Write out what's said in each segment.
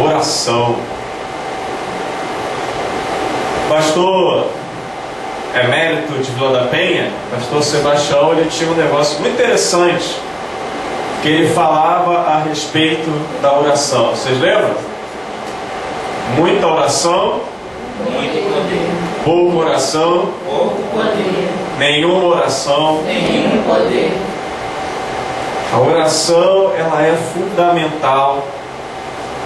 Oração. Pastor emérito de Vila da Penha, pastor Sebastião, ele tinha um negócio muito interessante, que ele falava a respeito da oração. Vocês lembram? Muita oração, muito poder. pouca oração, Pouco poder. nenhuma oração. Nenhum poder. A oração, ela é fundamental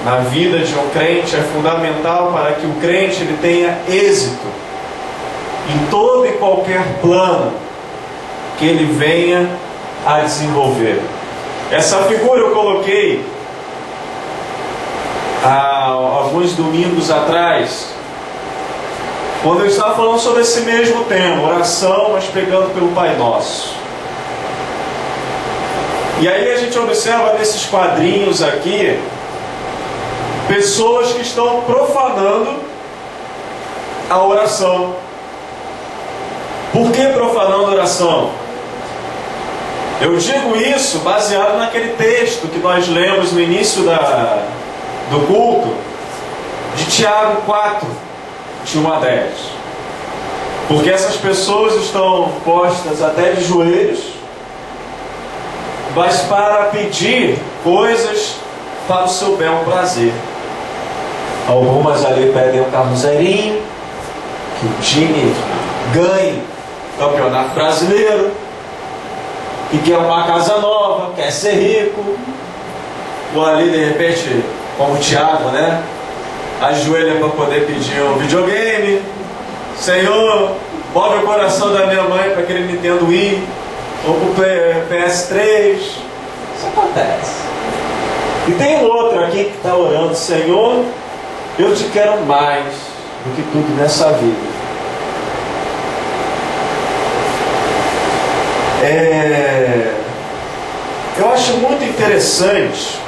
na vida de um crente, é fundamental para que o crente ele tenha êxito em todo e qualquer plano que ele venha a desenvolver. Essa figura eu coloquei há alguns domingos atrás, quando eu estava falando sobre esse mesmo tema, oração, mas pegando pelo Pai Nosso. E aí a gente observa nesses quadrinhos aqui pessoas que estão profanando a oração. Por que profanando a oração? Eu digo isso baseado naquele texto que nós lemos no início do culto, de Tiago 4, de 1 a 10. Porque essas pessoas estão postas até de joelhos, mas para pedir coisas para o seu bel prazer. Algumas ali pedem um carro zerinho, que o time ganhe campeonato brasileiro, que quer uma casa nova, quer ser rico, ou ali de repente, como o Thiago, né? Ajoelha para poder pedir um videogame. Senhor, move o coração da minha mãe para aquele Nintendo Wii, ou para o PS3. Isso acontece. E tem um outro aqui que está orando: Senhor, eu te quero mais do que tudo nessa vida. Eu acho muito interessante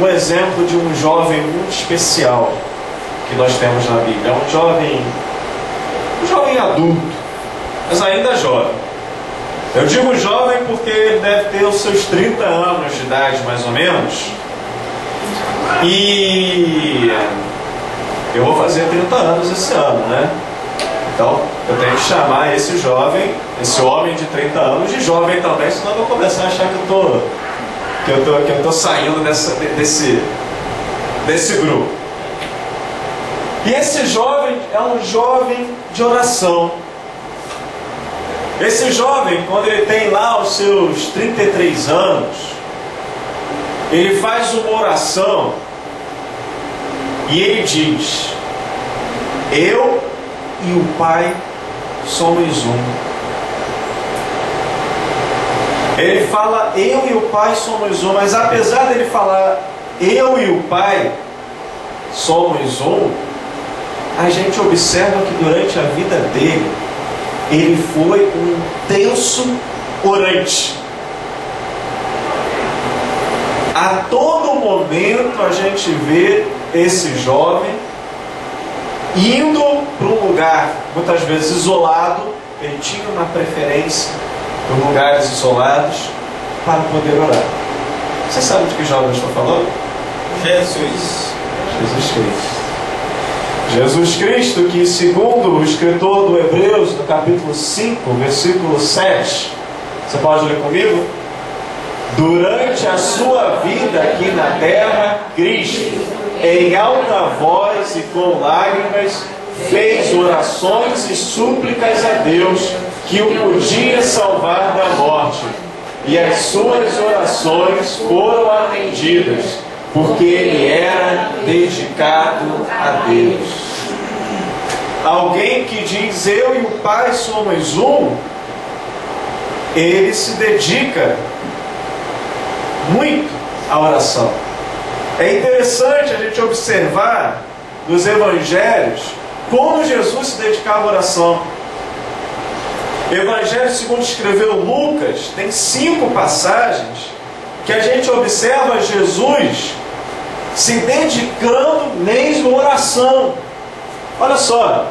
o exemplo de um jovem muito especial que nós temos na Bíblia. É um jovem adulto, mas ainda jovem. Eu digo jovem porque ele deve ter os seus 30 anos de idade, mais ou menos. E eu vou fazer 30 anos esse ano, né? Então, eu tenho que chamar esse jovem, esse homem de 30 anos, de jovem também, senão eu vou começar a achar que eu tô saindo desse grupo. E esse jovem é um jovem de oração. Esse jovem, quando ele tem lá os seus 33 anos, ele faz uma oração e ele diz: eu e o Pai somos um. Ele fala eu e o Pai somos um, mas apesar dele falar eu e o Pai somos um, a gente observa que durante a vida dele, ele foi um intenso orante. A todo momento a gente vê esse jovem indo para um lugar, muitas vezes isolado. Ele tinha uma preferência por lugares isolados para poder orar. Você sabe de que jovem eu estou falando? Jesus Cristo. Jesus Cristo, que segundo o escritor do Hebreus, no capítulo 5, versículo 7, você pode ler comigo? Durante a sua vida aqui na terra, Cristo, em alta voz e com lágrimas, fez orações e súplicas a Deus, que o podia salvar da morte. E as suas orações foram atendidas, porque ele era dedicado a Deus. Alguém que diz eu e o Pai somos um, ele se dedica muito à oração. É interessante a gente observar nos evangelhos como Jesus se dedicava à oração. O evangelho segundo escreveu Lucas tem 5 passagens que a gente observa Jesus se dedicando mesmo à oração. Olha só,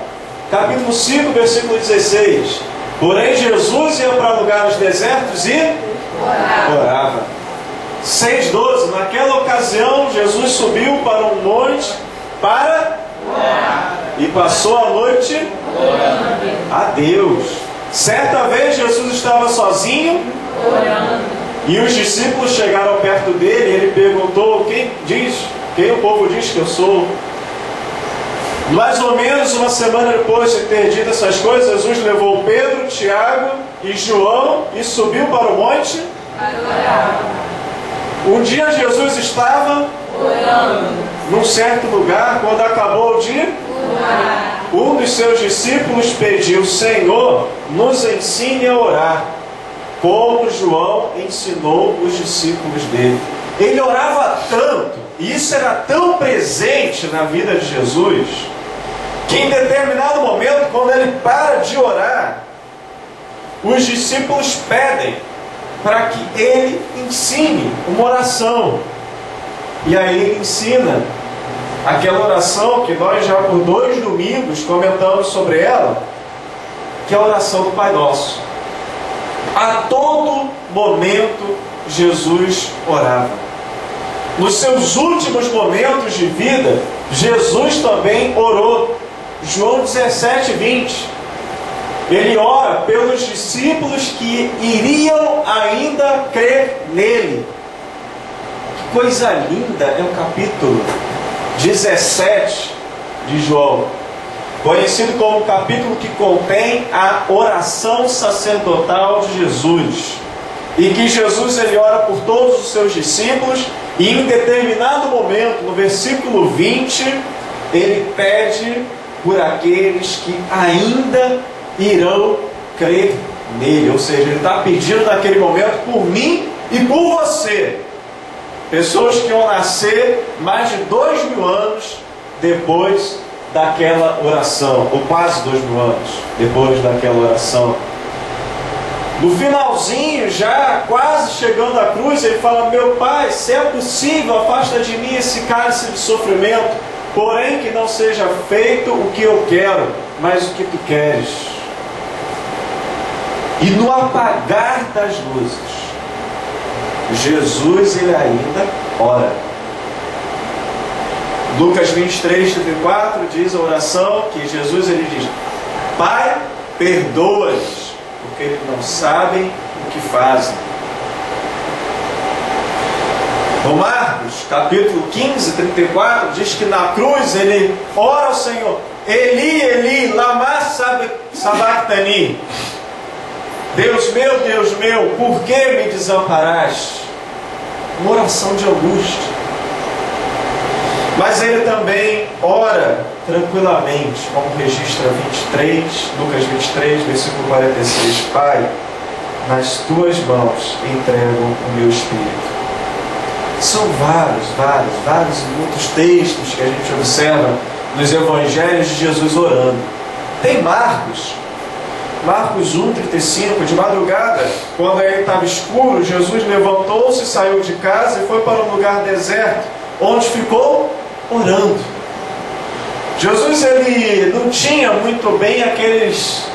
capítulo 5, versículo 16. Porém Jesus ia para lugares desertos e orava. 6,12. Naquela ocasião, Jesus subiu para um monte para orar. E passou a noite Orando. a Deus. Certa vez Jesus estava sozinho Orando. e os discípulos chegaram perto dele. Ele perguntou: quem o povo diz que eu sou? Mais ou menos uma semana depois de ter dito essas coisas, Jesus levou Pedro, Tiago e João e subiu para o monte. Um dia Jesus estava Orando. num certo lugar. Quando acabou de Orar. um dos seus discípulos pediu: Senhor, nos ensine a orar, como João ensinou os discípulos dele. Ele orava tanto, e isso era tão presente na vida de Jesus, que em determinado momento, quando ele para de orar, os discípulos pedem para que ele ensine uma oração. E aí ele ensina aquela oração que nós já por 2 domingos comentamos sobre ela, que é a oração do Pai Nosso. A todo momento Jesus orava. Nos seus últimos momentos de vida, Jesus também orou. João 17:20. Ele ora pelos discípulos que iriam ainda crer nele. Que coisa linda é o capítulo 17 de João, conhecido como o capítulo que contém a oração sacerdotal de Jesus, e que Jesus ele ora por todos os seus discípulos, e em determinado momento, no versículo 20, ele pede por aqueles que ainda irão crer nele. Ou seja, ele está pedindo naquele momento por mim e por você, pessoas que vão nascer mais de 2.000 anos depois daquela oração, ou quase 2.000 anos depois daquela oração. No finalzinho, já quase chegando à cruz, ele fala: meu Pai, se é possível, afasta de mim esse cálice de sofrimento, porém que não seja feito o que eu quero, mas o que tu queres. E no apagar das luzes, Jesus ele ainda ora. Lucas 23:34 diz a oração que Jesus ele diz: Pai, perdoa-lhes, porque eles não sabem o que fazem. No Marcos, capítulo 15:34, diz que na cruz ele ora ao Senhor: Eli, Eli, lama sabachthani. Deus meu, por que me desamparaste? Uma oração de angústia. Mas ele também ora tranquilamente, como registra 23, Lucas 23, versículo 46. Pai, nas tuas mãos entrego o meu espírito. São vários e muitos textos que a gente observa nos evangelhos de Jesus orando. Tem Marcos 1:35, de madrugada, quando ainda estava escuro, Jesus levantou-se, saiu de casa e foi para um lugar deserto, onde ficou orando. Jesus ele não tinha muito bem aqueles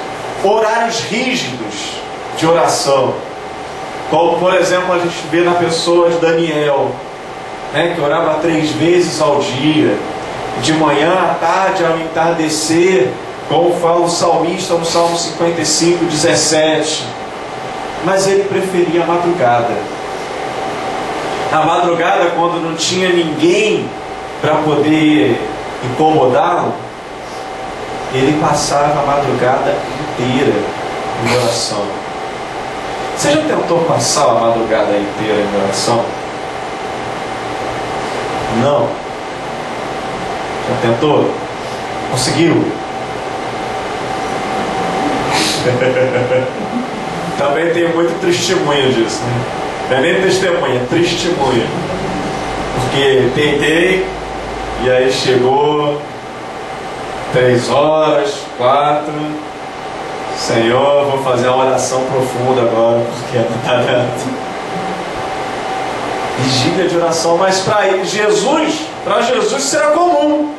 horários rígidos de oração, como por exemplo a gente vê na pessoa de Daniel, que orava 3 vezes ao dia, de manhã, à tarde, ao entardecer, como fala o salmista no Salmo 55:17. Mas ele preferia a madrugada. A madrugada, quando não tinha ninguém para poder incomodá-lo, ele passava a madrugada inteira em oração. Você já tentou passar a madrugada inteira em oração? Não? Já tentou? Conseguiu? Também tem muito testemunho disso, né? Não é nem testemunha, é testemunha. Porque tentei, e aí chegou 3 horas, 4. Senhor, vou fazer uma oração profunda agora, porque não está dando. Vigília de oração, mas para Jesus isso era comum.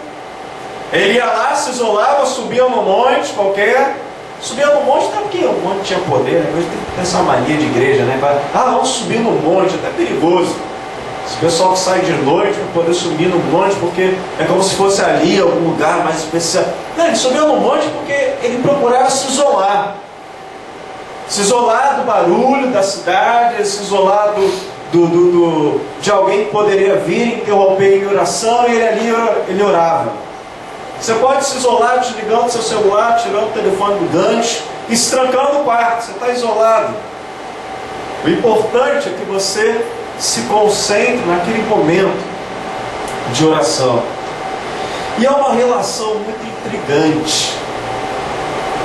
Ele ia lá, se isolava, subia no monte qualquer. Subia no monte não é porque o monte tinha poder, né? Hoje tem essa mania de igreja, né? Vamos subir no monte, até perigoso. Esse pessoal que sai de noite para poder subir no monte, porque é como se fosse ali algum lugar mais especial. Não, ele subiu no monte porque ele procurava se isolar. Se isolar do barulho da cidade, se isolar de alguém que poderia vir interromper em oração, e ele ali ele orava. Você pode se isolar desligando seu celular, tirando o telefone do gancho e se trancando no quarto. Você está isolado. O importante é que você se concentre naquele momento de oração. E é uma relação muito intrigante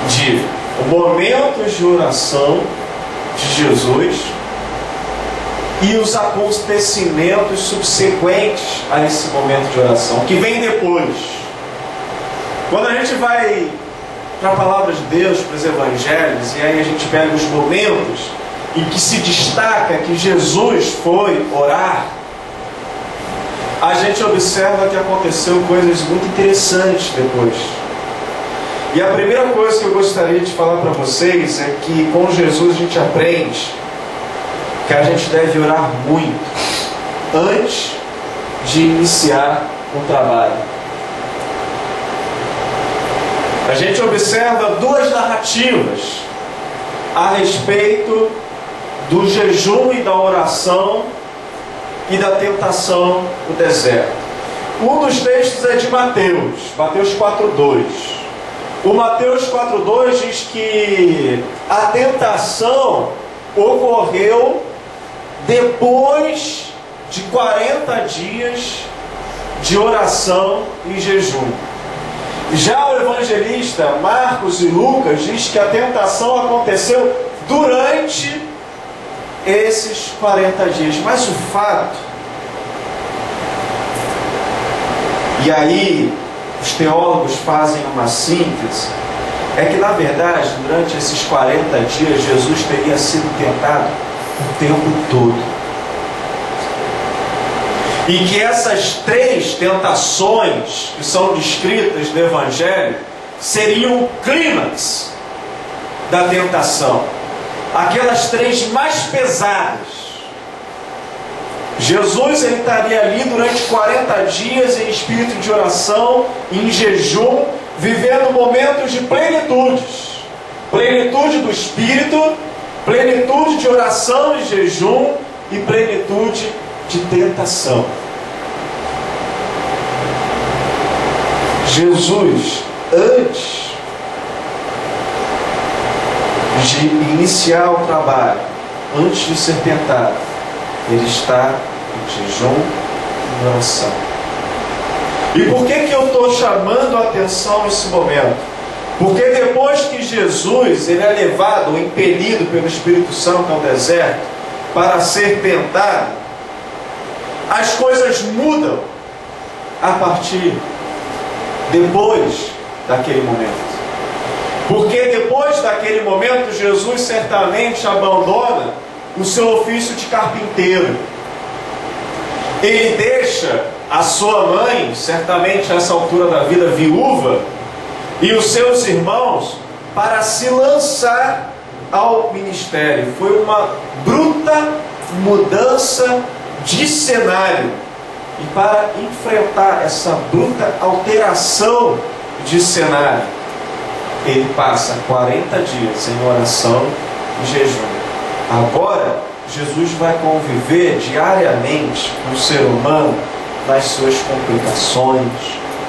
de momentos de oração de Jesus e os acontecimentos subsequentes a esse momento de oração, que vem depois. Quando a gente vai para a palavra de Deus, para os evangelhos, e aí a gente pega os momentos em que se destaca que Jesus foi orar, a gente observa que aconteceu coisas muito interessantes depois. E a primeira coisa que eu gostaria de falar para vocês é que com Jesus a gente aprende que a gente deve orar muito antes de iniciar um trabalho. A gente observa duas narrativas a respeito do jejum e da oração e da tentação no deserto. Um dos textos é de Mateus 4:2. O Mateus 4:2 diz que a tentação ocorreu depois de 40 dias de oração e jejum. Já o evangelista Marcos e Lucas diz que a tentação aconteceu durante esses 40 dias. Mas o fato, e aí os teólogos fazem uma síntese, é que na verdade durante esses 40 dias Jesus teria sido tentado o tempo todo. E que essas três tentações que são descritas no Evangelho seriam o clímax da tentação. Aquelas três mais pesadas. Jesus ele estaria ali durante 40 dias em espírito de oração, em jejum, vivendo momentos de plenitudes. Plenitude do espírito, plenitude de oração e jejum e plenitude de tentação. Jesus, antes de iniciar o trabalho, antes de ser tentado, ele está em jejum e oração. E por que eu estou chamando a atenção nesse momento? Porque depois que Jesus ele é levado, ou impelido pelo Espírito Santo ao deserto para ser tentado, as coisas mudam a partir depois daquele momento. Porque depois daquele momento Jesus certamente abandona o seu ofício de carpinteiro. Ele deixa a sua mãe, certamente a essa altura da vida viúva, e os seus irmãos para se lançar ao ministério. Foi uma bruta mudança de cenário. E para enfrentar essa bruta alteração de cenário, ele passa 40 dias em oração e jejum. Agora, Jesus vai conviver diariamente com o ser humano nas suas complicações,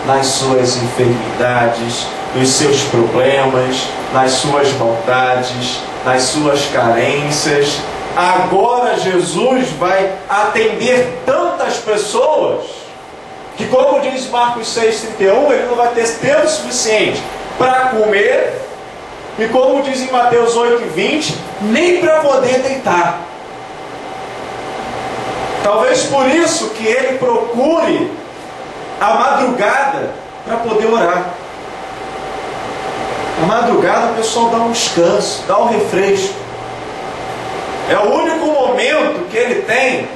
nas suas enfermidades, nos seus problemas, nas suas maldades, nas suas carências. Agora Jesus vai atender tantas pessoas que, como diz Marcos 6,31, ele não vai ter tempo suficiente para comer e, como diz em Mateus 8,20, nem para poder deitar. Talvez por isso que ele procure a madrugada para poder orar. A madrugada o pessoal dá um descanso, dá um refresco. É o único momento que ele tem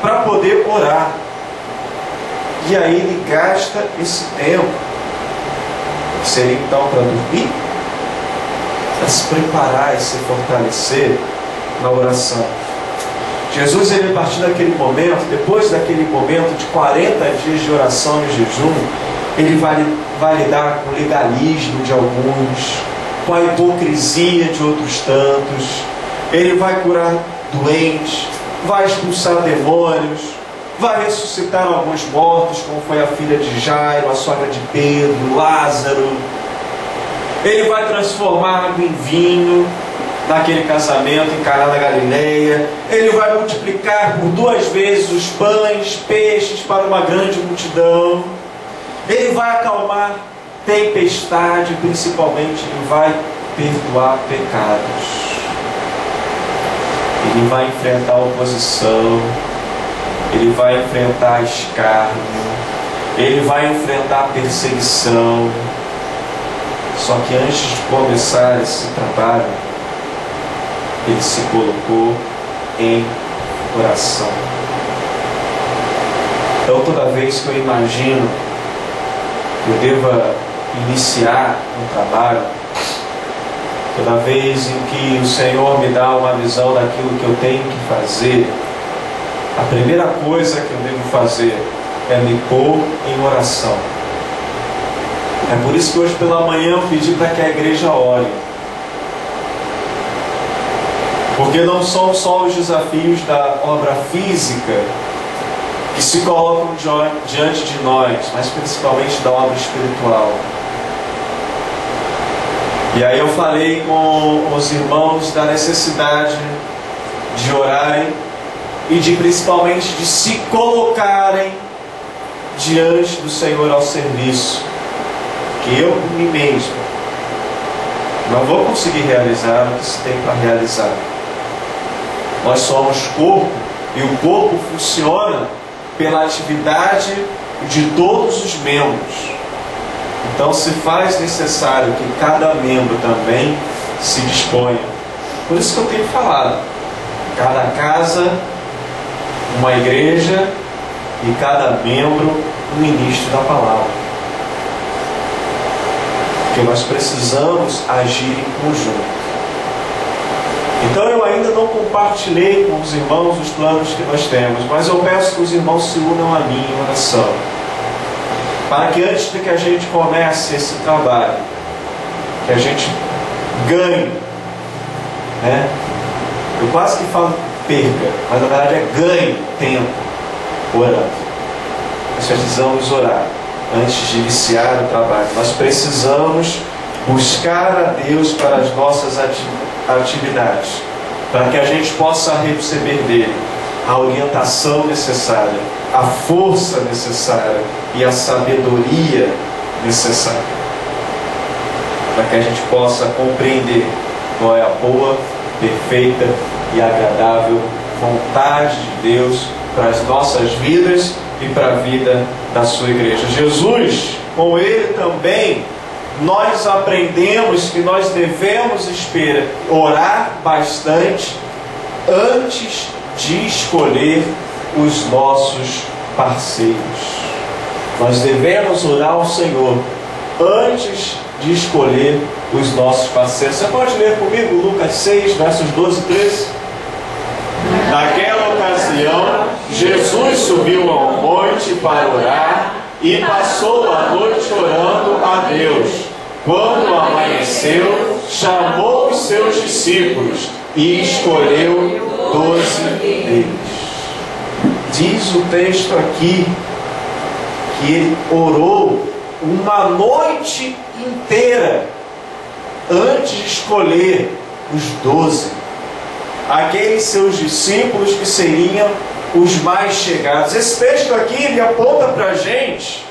para poder orar. E aí ele gasta esse tempo. Seria então para dormir? Para se preparar e se fortalecer na oração. Jesus, ele, a partir daquele momento, depois daquele momento de 40 dias de oração e jejum, ele vai lidar com o legalismo de alguns, com a hipocrisia de outros tantos. Ele vai curar doentes, vai expulsar demônios, vai ressuscitar alguns mortos, como foi a filha de Jairo, a sogra de Pedro, Lázaro. Ele vai transformar água em vinho naquele casamento em Caná da Galileia. Ele vai multiplicar por 2 vezes os pães, peixes para uma grande multidão. Ele vai acalmar tempestade, principalmente ele vai perdoar pecados. Ele vai enfrentar a oposição, ele vai enfrentar escárnio, ele vai enfrentar a perseguição. Só que antes de começar esse trabalho, ele se colocou em oração. Então, toda vez que eu imagino que eu deva iniciar um trabalho, toda vez em que o Senhor me dá uma visão daquilo que eu tenho que fazer, a primeira coisa que eu devo fazer é me pôr em oração. É por isso que hoje pela manhã eu pedi para que a igreja ore. Porque não são só os desafios da obra física que se colocam diante de nós, mas principalmente da obra espiritual. E aí eu falei com os irmãos da necessidade de orarem e de principalmente de se colocarem diante do Senhor ao serviço. Que eu, por mim mesmo, não vou conseguir realizar o que se tem para realizar. Nós somos corpo e o corpo funciona pela atividade de todos os membros. Então se faz necessário que cada membro também se disponha. Por isso que eu tenho falado, cada casa, uma igreja e cada membro um ministro da palavra. Porque nós precisamos agir em conjunto. Então eu ainda não compartilhei com os irmãos os planos que nós temos, mas eu peço que os irmãos se unam a mim em oração, para que antes de que a gente comece esse trabalho, que a gente ganhe, né? Eu quase que falo perca, mas na verdade é ganhe tempo orando. Nós precisamos orar antes de iniciar o trabalho. Nós precisamos buscar a Deus para as nossas atividades, para que a gente possa receber dele a orientação necessária, a força necessária e a sabedoria necessária, para que a gente possa compreender qual é a boa, perfeita e agradável vontade de Deus para as nossas vidas e para a vida da sua igreja. Jesus, com ele também, nós aprendemos que nós devemos orar bastante antes de escolher os nossos parceiros. Nós devemos orar ao Senhor antes de escolher os nossos parceiros. Você pode ler comigo Lucas 6, versos 12 e 13? Naquela ocasião, Jesus subiu ao monte para orar e passou a noite orando a Deus. Quando amanheceu, chamou os seus discípulos e escolheu 12 deles. Diz o texto aqui que ele orou uma noite inteira antes de escolher os 12, aqueles seus discípulos que seriam os mais chegados. Esse texto aqui ele aponta para a gente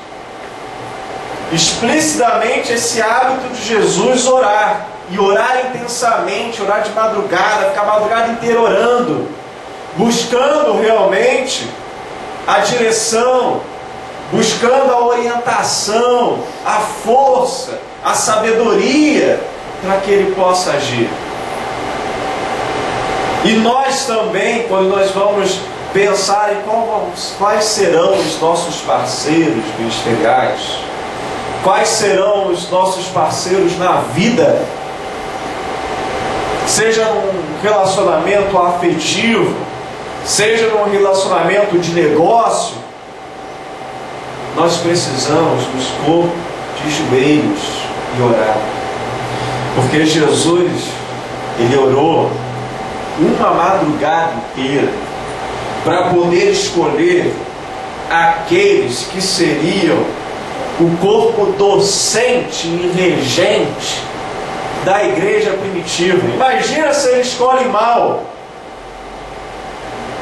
explicitamente esse hábito de Jesus orar, e orar intensamente, orar de madrugada, ficar a madrugada inteira orando, buscando realmente a direção, buscando a orientação, a força, a sabedoria para que ele possa agir. E nós também, quando nós vamos pensar em quais serão os nossos parceiros ministeriais, quais serão os nossos parceiros na vida, seja num relacionamento afetivo, seja num relacionamento de negócio, nós precisamos nos pôr de joelhos e orar. Porque Jesus, ele orou uma madrugada inteira para poder escolher aqueles que seriam o corpo docente e regente da igreja primitiva. Imagina se ele escolhe mal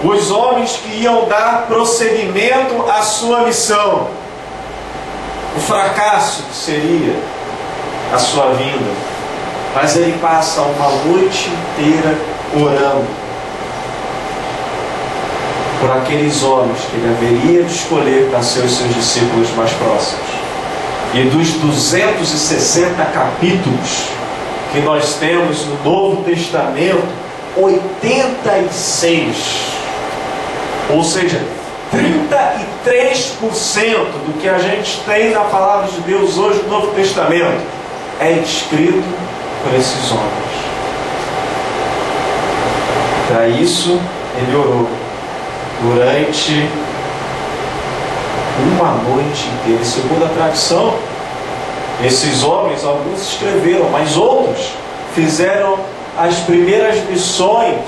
os homens que iam dar prosseguimento à sua missão, o fracasso que seria a sua vinda. Mas ele passa uma noite inteira orando por aqueles homens que ele haveria de escolher para ser os seus discípulos mais próximos. E dos 260 capítulos que nós temos no Novo Testamento, 86, ou seja, 33% do que a gente tem na Palavra de Deus hoje no Novo Testamento é escrito por esses homens. Para isso, ele orou durante uma noite inteira. Segundo a tradição, esses homens, alguns escreveram, mas outros fizeram as primeiras missões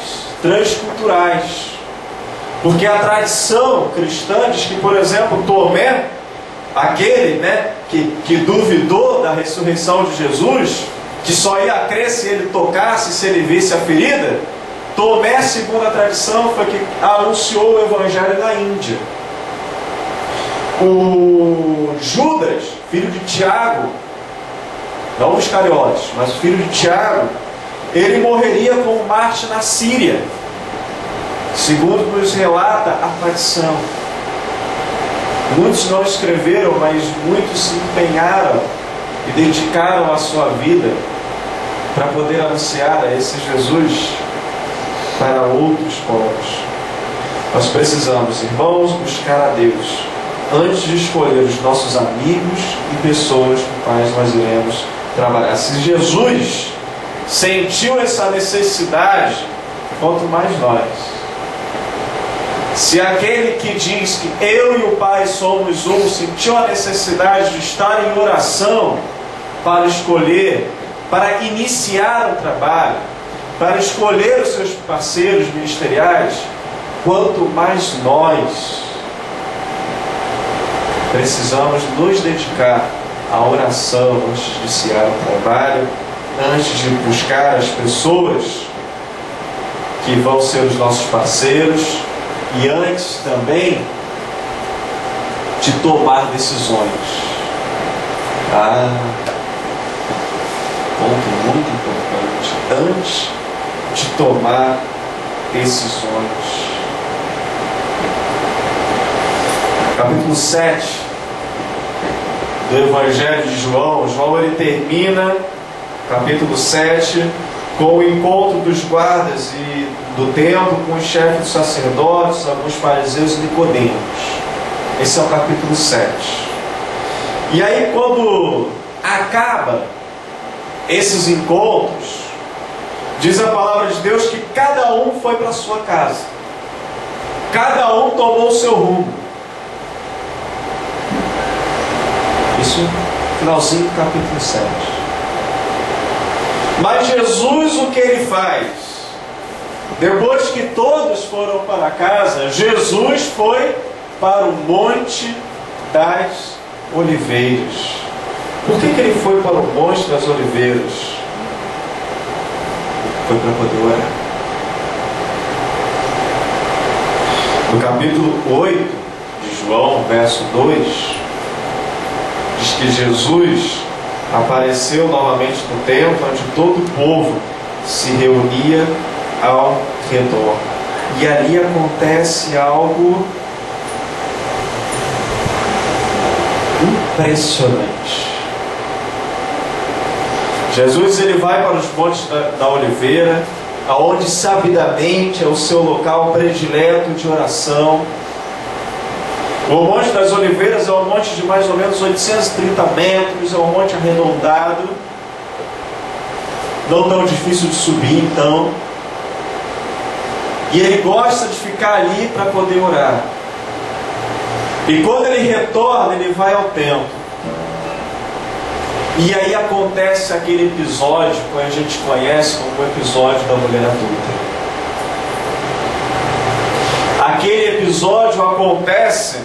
transculturais. Porque a tradição cristã diz que, por exemplo, Tomé, aquele que duvidou da ressurreição de Jesus, que só ia crer se ele tocasse, se ele visse a ferida, Tomé, segundo a tradição, foi que anunciou o Evangelho na Índia. O Judas, filho de Tiago, não os Iscariotes, mas o filho de Tiago, ele morreria como mártir na Síria, segundo nos relata a tradição. Muitos não escreveram, mas muitos se empenharam e dedicaram a sua vida para poder anunciar a esse Jesus para outros povos. Nós precisamos, irmãos, buscar a Deus antes de escolher os nossos amigos e pessoas com quais nós iremos trabalhar. Se Jesus sentiu essa necessidade, quanto mais nós. Se aquele que diz que eu e o Pai somos um sentiu a necessidade de estar em oração para escolher, para iniciar o trabalho, para escolher os seus parceiros ministeriais, quanto mais nós precisamos nos dedicar à oração antes de iniciar o trabalho, antes de buscar as pessoas que vão ser os nossos parceiros e antes também de tomar decisões. Ponto muito importante. Antes de tomar decisões. Capítulo 7 do Evangelho de João. João, ele termina capítulo 7 com o encontro dos guardas e do templo com os chefes dos sacerdotes, alguns fariseus e Nicodemos. Esse é o capítulo 7. E aí, quando acaba esses encontros, diz a palavra de Deus que cada um foi para a sua casa, cada um tomou o seu rumo. Isso, finalzinho do capítulo 7. Mas Jesus, o que ele faz? Depois que todos foram para casa, Jesus foi para o Monte das Oliveiras. Por que ele foi para o Monte das Oliveiras? Foi para poder orar. No capítulo 8 de João, verso 2, diz que Jesus apareceu novamente no templo, onde todo o povo se reunia ao redor. E ali acontece algo impressionante. Jesus, ele vai para os montes da Oliveira, aonde sabidamente é o seu local predileto de oração. O Monte das Oliveiras é um monte de mais ou menos 830 metros, é um monte arredondado, não tão difícil de subir então. E ele gosta de ficar ali para poder orar. E quando ele retorna, ele vai ao templo. E aí acontece aquele episódio que a gente conhece como o episódio da mulher adúltera. Aquele episódio acontece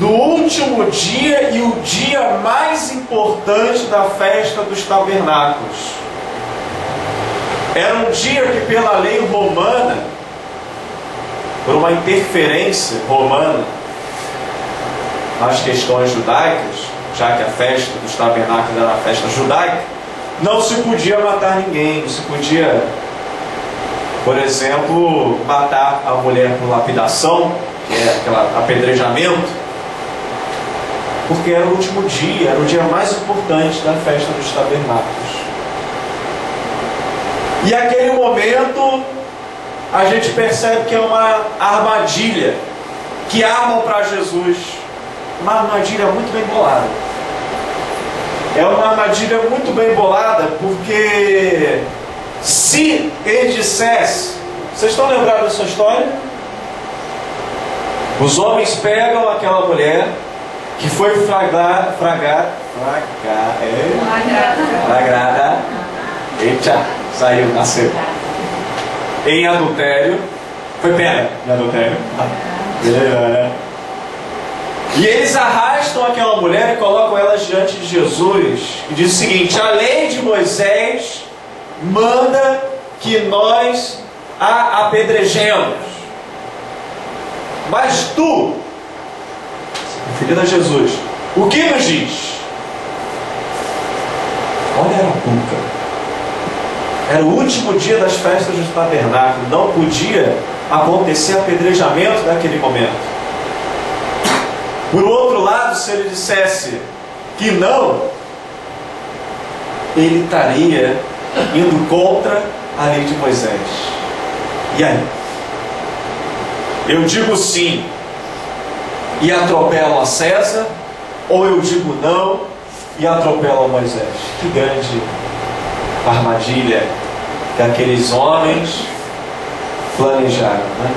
no último dia e o dia mais importante da festa dos tabernáculos. Era um dia que, pela lei romana, por uma interferência romana nas questões judaicas, já que a festa dos tabernáculos era a festa judaica, não se podia matar ninguém, não se podia, por exemplo, matar a mulher por lapidação, que é aquele apedrejamento, porque era o último dia, era o dia mais importante da festa dos tabernáculos. E aquele momento a gente percebe que é uma armadilha que armam para Jesus. Uma armadilha muito bem bolada. É uma armadilha muito bem bolada, porque se ele dissesse... Vocês estão lembrados dessa história? Os homens pegam aquela mulher que foi flagrada. Eita, saiu, nasceu. Em adultério. Foi pega em adultério. E eles arrastam aquela mulher e colocam ela diante de Jesus. E diz o seguinte: a lei de Moisés manda que nós a apedrejemos. Mas tu, filho de Jesus, o que nos diz? Olha a arapuca. Era o último dia das festas do tabernáculo. Não podia acontecer apedrejamento naquele momento. Por outro lado, se ele dissesse que não, ele estaria indo contra a lei de Moisés. E aí? Eu digo sim e atropelo a César, ou eu digo não e atropelo a Moisés? Que grande armadilha que aqueles homens planejaram, né?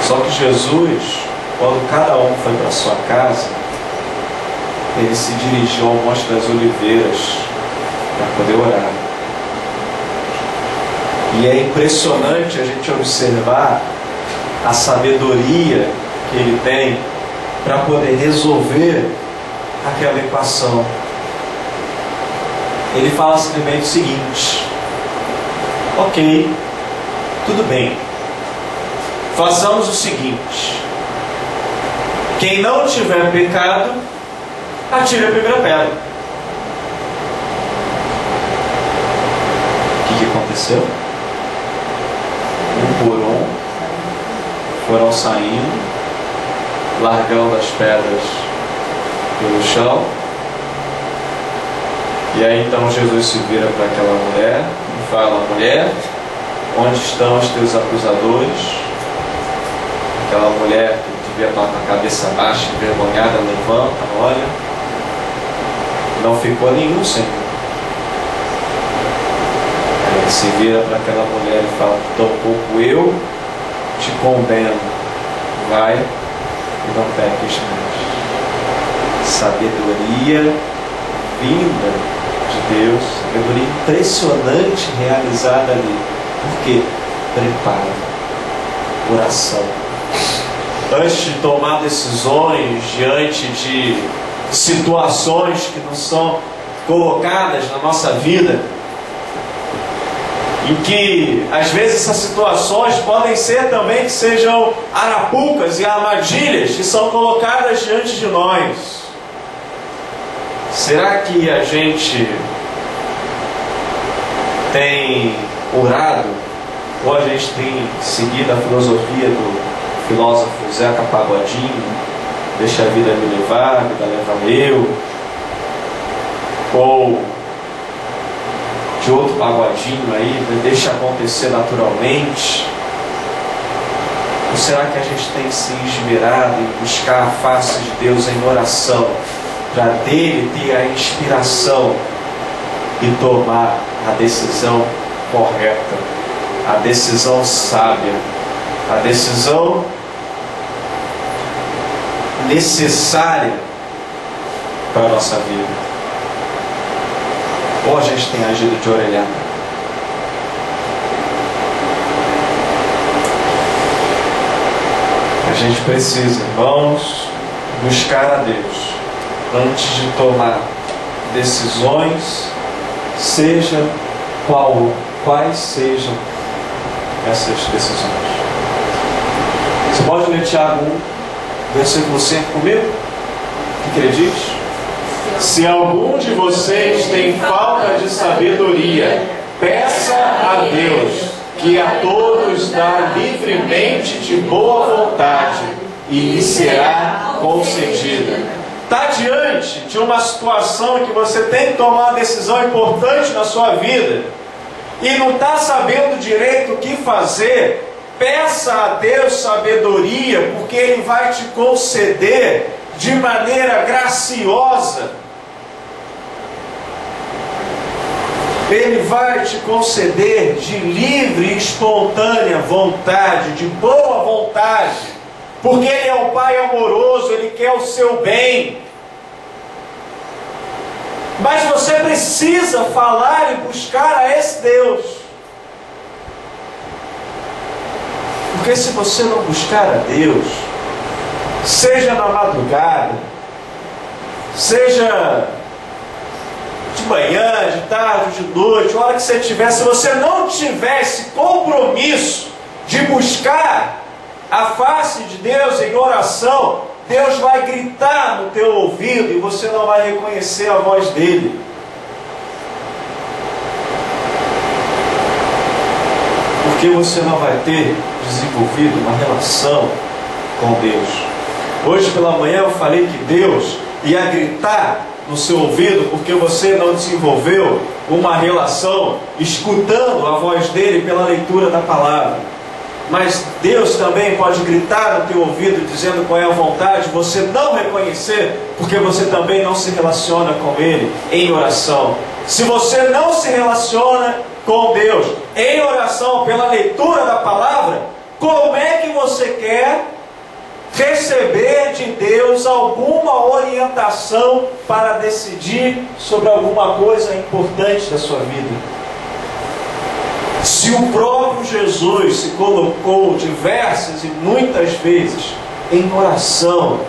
Só que Jesus, quando cada um foi para sua casa, ele se dirigiu ao Monte das Oliveiras para poder orar. E é impressionante a gente observar a sabedoria que ele tem para poder resolver aquela equação. Ele fala simplesmente o seguinte: ok, tudo bem, façamos o seguinte: quem não tiver pecado, atire a primeira pedra. O que aconteceu? Um por um foram saindo, largando as pedras pelo chão. E aí então Jesus se vira para aquela mulher e fala: mulher, onde estão os teus acusadores? Aquela mulher que devia estar com a cabeça baixa, envergonhada, levanta, olha. Não ficou nenhum, Senhor. Aí ele se vira para aquela mulher e fala: tampouco eu te condeno. Vai e não peques mais. Sabedoria vinda de Deus, sabedoria impressionante realizada ali. Por quê? Preparo, oração. Antes de tomar decisões diante de situações que não são colocadas na nossa vida, em que às vezes essas situações podem ser também que sejam arapucas e armadilhas que são colocadas diante de nós. Será que a gente tem orado, ou a gente tem seguido a filosofia do filósofo Zeca Pagodinho? Deixa a vida me levar, a vida leva eu. Ou de outro pagodinho aí, deixa acontecer naturalmente. Ou será que a gente tem se esmerado em buscar a face de Deus em oração, para dele ter a inspiração e tomar a decisão correta? a decisão sábia, a decisão necessária para a nossa vida. Ou a gente tem agido de orelhada? A gente precisa, irmãos, buscar a Deus antes de tomar decisões, seja quais sejam essas decisões. Você pode ler Tiago 1, versículo 5 comigo? O que ele diz? Se algum de vocês tem falta de sabedoria, peça a Deus, que a todos dá livremente de boa vontade, e lhe será concedida. Está diante de uma situação que você tem que tomar uma decisão importante na sua vida e não está sabendo direito o que fazer, peça a Deus sabedoria, porque Ele vai te conceder de maneira graciosa. Ele vai te conceder de livre e espontânea vontade, de boa vontade, porque Ele é um Pai amoroso, Ele quer o seu bem. Mas você precisa falar e buscar a esse Deus. Porque se você não buscar a Deus, seja na madrugada, seja de manhã, de tarde, de noite, a hora que você tiver, se você não tiver esse compromisso de buscar a face de Deus em oração, Deus vai gritar no teu ouvido e você não vai reconhecer a voz dele. Porque você não vai ter desenvolvido uma relação com Deus. Hoje pela manhã eu falei que Deus ia gritar no seu ouvido porque você não desenvolveu uma relação escutando a voz dele pela leitura da palavra. Mas Deus também pode gritar no teu ouvido dizendo qual é a vontade, você não reconhecer, porque você também não se relaciona com Ele em oração. Se você não se relaciona com Deus em oração pela leitura da palavra, como é que você quer receber de Deus alguma orientação para decidir sobre alguma coisa importante da sua vida? Se o próprio Jesus se colocou diversas e muitas vezes em oração,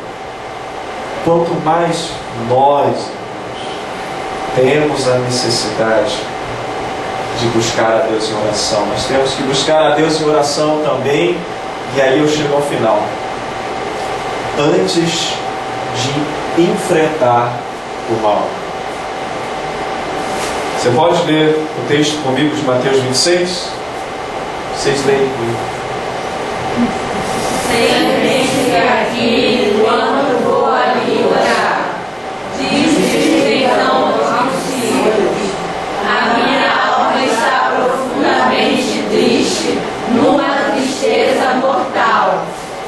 quanto mais nós temos a necessidade de buscar a Deus em oração. Nós temos que buscar a Deus em oração também, e aí eu chego ao final. Antes de enfrentar o mal. Você pode ler o texto comigo de Mateus 26? Vocês leem comigo. Lembre-se aqui, quando vou ali orar, diz-lhe então aos discípulos: a minha alma está profundamente triste, numa tristeza mortal.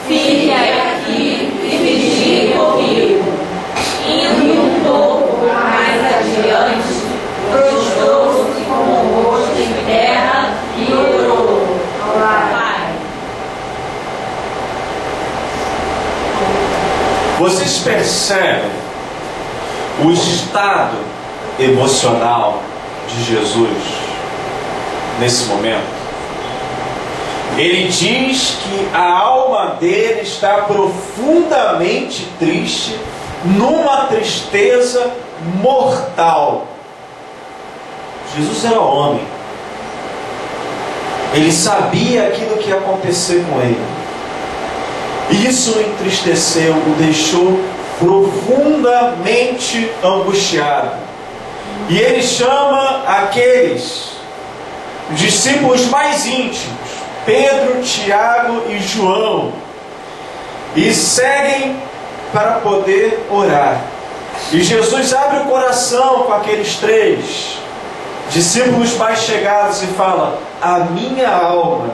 Fique aqui e vigie comigo. Indo um pouco mais adiante, prostrou-se com o rosto em terra e orou: Pai. Vocês percebem o estado emocional de Jesus nesse momento? Ele diz que a alma dele está profundamente triste, numa tristeza mortal. Jesus era homem. Ele sabia aquilo que ia acontecer com ele. Isso o entristeceu, o deixou profundamente angustiado. E ele chama aqueles discípulos mais íntimos, Pedro, Tiago e João, e seguem para poder orar. E Jesus abre o coração com aqueles três discípulos mais chegados e fala: a minha alma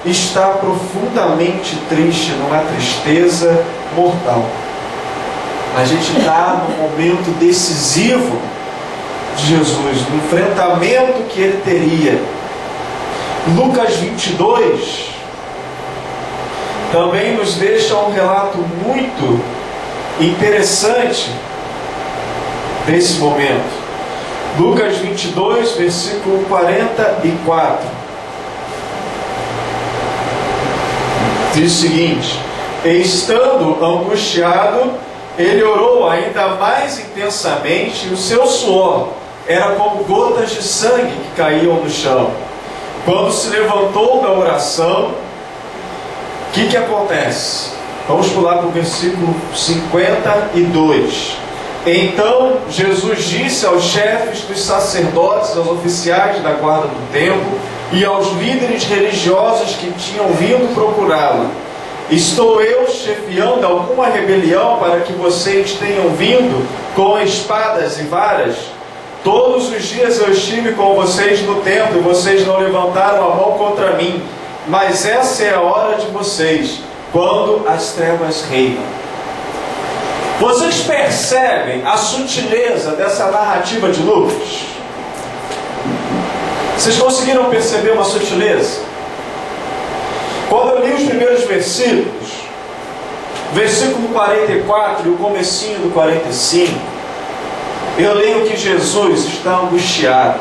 está profundamente triste, numa tristeza mortal. A gente está no momento decisivo de Jesus, no enfrentamento que ele teria. Lucas 22 também nos deixa um relato muito interessante desse momento. Lucas 22, versículo 44. Diz o seguinte: e estando angustiado, ele orou ainda mais intensamente, e o seu suor era como gotas de sangue que caíam no chão. Quando se levantou da oração, o que acontece? Vamos pular para o versículo 52. Então Jesus disse aos chefes dos sacerdotes, aos oficiais da guarda do templo e aos líderes religiosos que tinham vindo procurá-lo: estou eu chefiando alguma rebelião para que vocês tenham vindo com espadas e varas? Todos os dias eu estive com vocês no templo e vocês não levantaram a mão contra mim. Mas essa é a hora de vocês, quando as trevas reinam. Vocês percebem a sutileza dessa narrativa de Lucas? Vocês conseguiram perceber uma sutileza? Quando eu li os primeiros versículos, versículo 44 e o comecinho do 45, eu leio que Jesus está angustiado.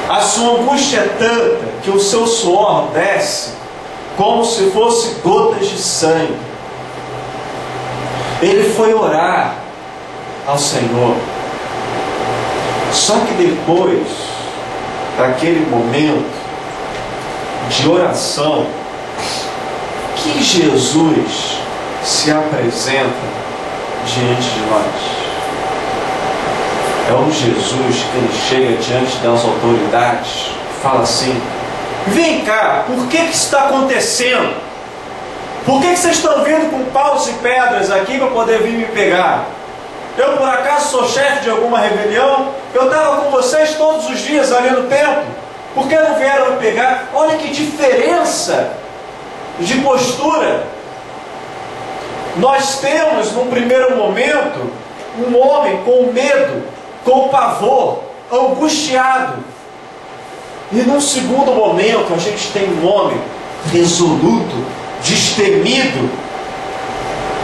A sua angústia é tanta que o seu suor desce como se fosse gotas de sangue. Ele foi orar ao Senhor. Só que depois daquele momento de oração, que Jesus se apresenta diante de nós. É um Jesus que ele chega diante das autoridades e fala assim: vem cá, por que está acontecendo? Por que vocês estão vindo com paus e pedras aqui para poder vir me pegar? Eu por acaso sou chefe de alguma rebelião? Eu estava com vocês todos os dias ali no templo. Por que não vieram me pegar? Olha que diferença de postura. Nós temos num primeiro momento um homem com medo, com pavor, angustiado. E num segundo momento a gente tem um homem resoluto, destemido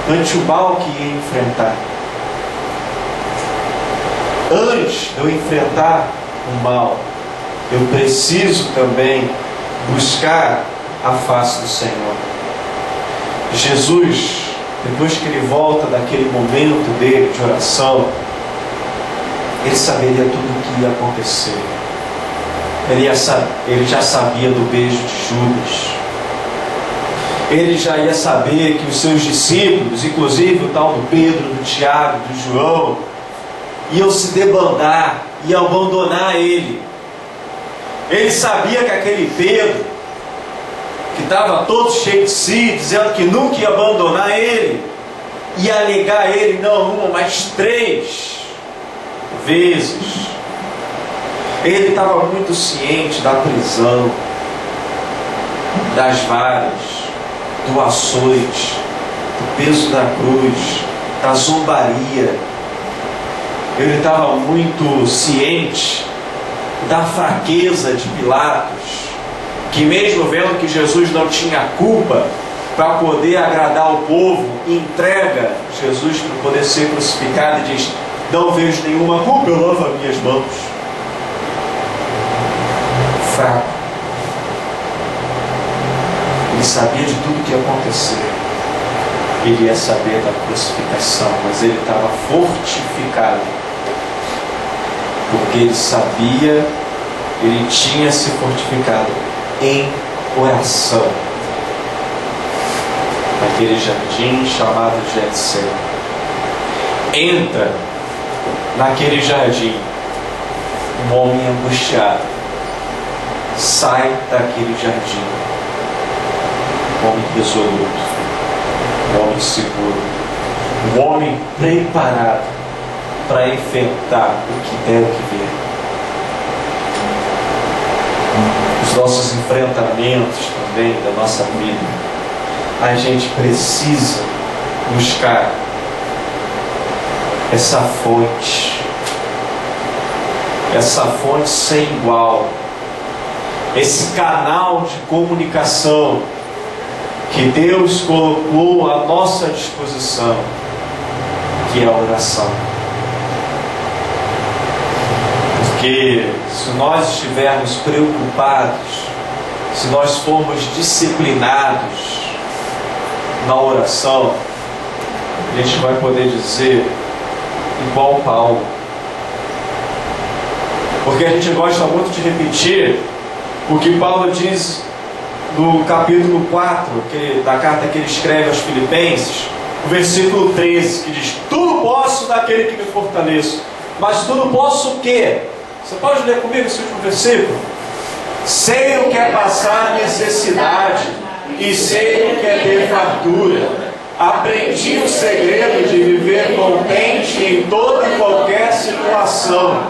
ante o mal que ia enfrentar. Antes de eu enfrentar o mal, eu preciso também buscar a face do Senhor. Jesus, depois que ele volta daquele momento dele de oração, ele saberia tudo o que ia acontecer. Ele já sabia do beijo de Judas. Ele já ia saber que os seus discípulos, inclusive o tal do Pedro, do Tiago, do João, iam se debandar, iam abandonar ele. Ele sabia que aquele Pedro, que estava todo cheio de si, dizendo que nunca ia abandonar ele, ia negar ele não uma, mas 3 vezes. Ele estava muito ciente da prisão, das varas, do açoite, do peso da cruz, da zombaria. Ele estava muito ciente da fraqueza de Pilatos, que mesmo vendo que Jesus não tinha culpa, para poder agradar o povo, entrega Jesus para poder ser crucificado e diz: não vejo nenhuma culpa, eu lavo as minhas mãos. Fraco. Ele sabia de tudo o que ia acontecer. Ele ia saber da crucificação, mas ele estava fortificado, porque ele sabia, ele tinha se fortificado em oração. Naquele jardim chamado Getsemane. Entra naquele jardim um homem angustiado. Sai daquele jardim um homem resoluto, um homem seguro, um homem preparado para enfrentar o que der o que vier. Os nossos enfrentamentos também da nossa vida, a gente precisa buscar essa fonte sem igual, esse canal de comunicação que Deus colocou à nossa disposição, que é a oração. Porque se nós estivermos preocupados, se nós formos disciplinados na oração, a gente vai poder dizer igual Paulo. Porque a gente gosta muito de repetir o que Paulo diz no capítulo 4 da carta que ele escreve aos Filipenses, o versículo 13, que diz: tudo posso naquele que me fortaleço. Mas tudo posso o quê? Você pode ler comigo esse último versículo? Sei o que é passar necessidade e sei o que é ter fartura. Aprendi o segredo de viver contente em toda e qualquer situação,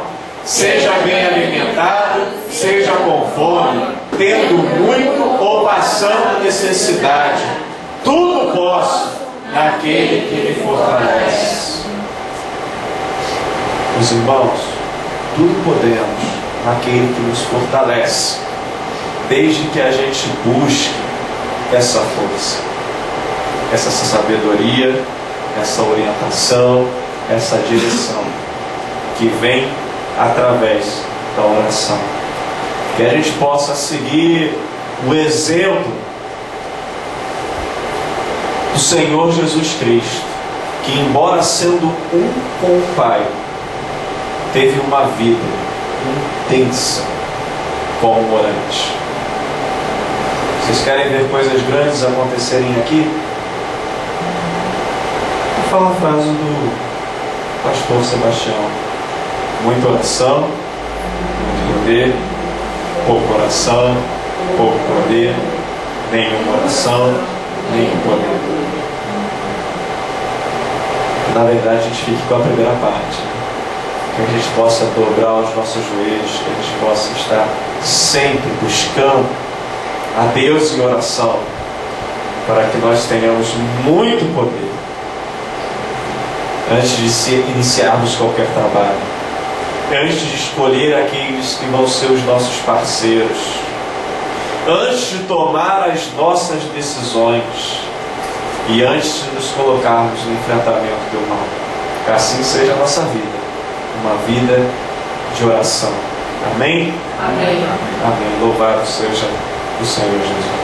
seja bem alimentado, seja com fome, tendo muito ou passando necessidade. Tudo posso naquele que me fortalece. Os irmãos, tudo podemos naquele que nos fortalece, desde que a gente busque essa força, essa sabedoria, essa orientação, essa direção que vem através da oração. Que a gente possa seguir o exemplo do Senhor Jesus Cristo, que, embora sendo um com o Pai, teve uma vida intensa como orante. Vocês querem ver coisas grandes acontecerem aqui? Vou falar a frase do pastor Sebastião: muita oração, muito poder; pouca oração, pouco poder; nenhuma oração, nenhum poder. Na verdade, a gente fique com a primeira parte, que a gente possa dobrar os nossos joelhos, que a gente possa estar sempre buscando a Deus em oração, para que nós tenhamos muito poder antes de iniciarmos qualquer trabalho, antes de escolher aqueles que vão ser os nossos parceiros, antes de tomar as nossas decisões e antes de nos colocarmos no enfrentamento do mal. Que assim seja a nossa vida, uma vida de oração. Amém? Amém. Amém. Louvado seja o Senhor Jesus.